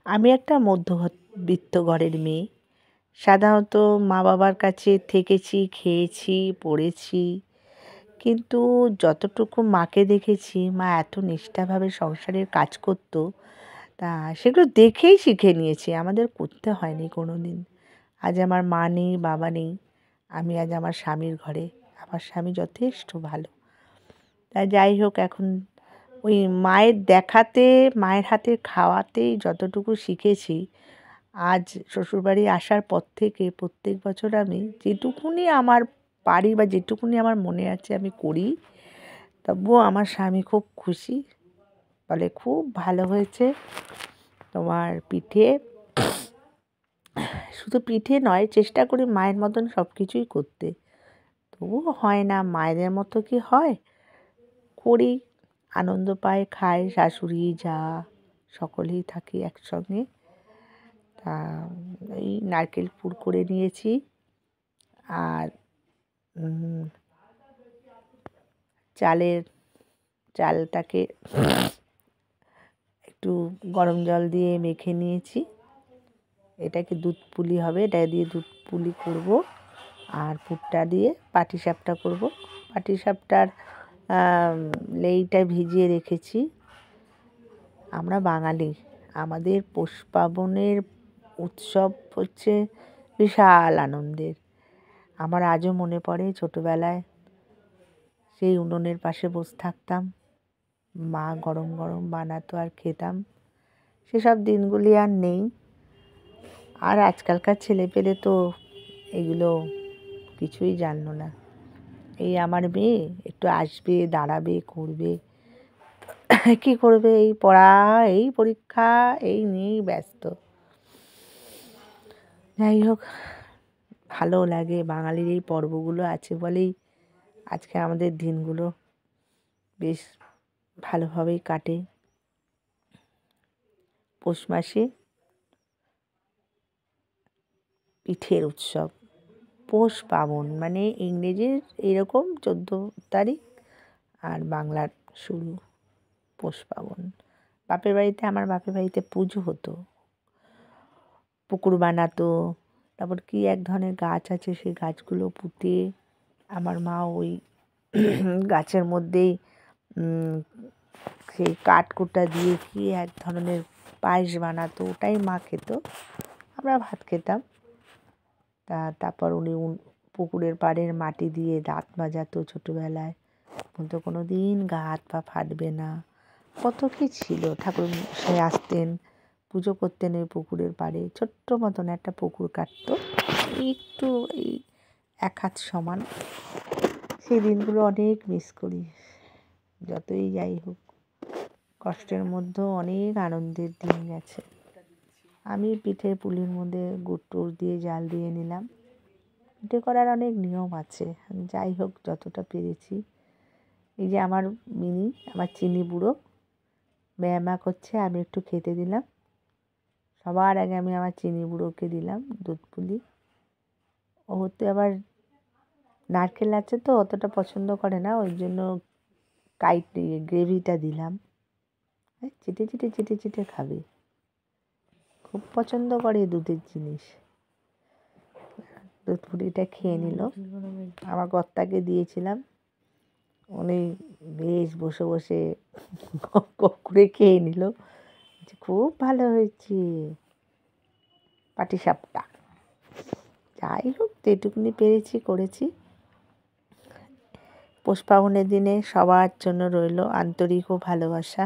আমি একটা মধ্যবিত্ত ঘরের মেয়ে। সাধারণত মা বাবার কাছে থেকেছি, খেয়েছি, পড়েছি। কিন্তু যতটুকু মাকে দেখেছি, মা এত নিষ্ঠাভাবে সংসারের কাজ করত, তা সেগুলো দেখেই শিখে নিয়েছি। আমাদের করতে হয়নি কোনো দিন। আজ আমার মা নেই, বাবা নেই। আমি আজ আমার স্বামীর ঘরে। আমার স্বামী যথেষ্ট ভালো। তা যাই হোক, এখন ওই মায়ের দেখাতে, মায়ের হাতে খাওয়াতেই যতটুকু শিখেছি, আজ শ্বশুরবাড়ি আসার পর থেকে প্রত্যেক বছর আমি যেটুকুনি আমার পারি বা যেটুকুনি আমার মনে আছে আমি করি। তবুও আমার স্বামী খুব খুশি, বলে খুব ভালো হয়েছে তোমার পিঠে। শুধু পিঠে নয়, চেষ্টা করি মায়ের মতন সব কিছুই করতে। তবুও হয় না, মায়েদের মতো কি হয়? করি, আনন্দ পায়, খায়, শাশুড়ি যা সকলেই থাকি একসঙ্গে। তা এই নারকেল পুর করে নিয়েছি, আর চালটাকে একটু গরম জল দিয়ে মেখে নিয়েছি। এটাকে দুধ পুলি হবে, এটা দিয়ে দুধ পুলি করব। আর পুরটা দিয়ে পাটিসাপটা করব। পাটিসাপটার লেইটা ভিজিয়ে রেখেছি। আমরা বাঙালি, আমাদের পৌষ পার্বণের উৎসব হচ্ছে বিশাল আনন্দের। আমার আজও মনে পড়ে ছোটোবেলায় সেই উনুনের পাশে বসে থাকতাম, মা গরম গরম বানাতো আর খেতাম। সেসব দিনগুলি আর নেই। আর আজকালকার ছেলেপেলে তো এগুলো কিছুই জানলো না। এই আমার মেয়ে একটু আসবে, দাঁড়াবে, করবে, কী করবে? এই পড়া, এই পরীক্ষা, এই নিয়েই ব্যস্ত। যাই হোক, ভালো লাগে। বাঙালির এই পর্বগুলো আছে বলেই আজকে আমাদের দিনগুলো বেশ ভালোভাবেই কাটে। পৌষ মাসে পিঠের উৎসব, পৌষ পার্বণ মানে ইংরেজির এরকম 14 তারিখ, আর বাংলার শুরু পৌষ পার্বণ। আমার বাপের বাড়িতে পুজো হতো, পুকুর বানাতো, তারপর কি এক ধরনের গাছ আছে, সেই গাছগুলো পুঁতে আমার মা ওই গাছের মধ্যেই সেই কাঠকুটা দিয়ে কি এক ধরনের পায়েস বানাতো, ওটাই মা খেত, আমরা ভাত খেতাম। তারপর উনি পুকুরের পাড়ের মাটি দিয়ে দাঁত মাজাতো ছোটোবেলায়, বলতো কোনো দিন গা হাত পা ফাটবে না। কত কী ছিল। ঠাকুর মশাই আসতেন, পুজো করতেন ওই পুকুরের পাড়ে। ছোট্ট মতন একটা পুকুর কাটতো, একটু এই 1 হাত সমান। সেই দিনগুলো অনেক মিস করি। যতই যাই হোক, কষ্টের মধ্যেও অনেক আনন্দের দিন গেছে। আমি পিঠের পুলির মধ্যে গুড় টুড় দিয়ে জাল দিয়ে নিলাম। পিঠে করার অনেক নিয়ম আছে, যাই হোক যতটা পেরেছি। এই যে আমার মিনি, আমার চিনি বুড়ো ব্যায়ামা করছে, আমি একটু খেতে দিলাম। সবার আগে আমি আমার চিনি বুড়োকে দিলাম দুধ পুলি। ও হতে আবার নারকেল আছে তো অতটা পছন্দ করে না, ওই জন্য গ্রেভিটা দিলাম। চেটে চেটে চেটে চেটে খাবে, খুব পছন্দ করে দুধের জিনিস। দুধ পুলিটা খেয়ে নিল। আমার কর্তাকে দিয়েছিলাম, উনি বেশ বসে বসে করে খেয়ে নিল। খুব ভালো হয়েছে পাটিসাপটা। যাই হোক, যেটুকুনি পেরেছি করেছি। পৌষ পার্বণের দিনে সবার জন্য রইল আন্তরিক ও ভালোবাসা।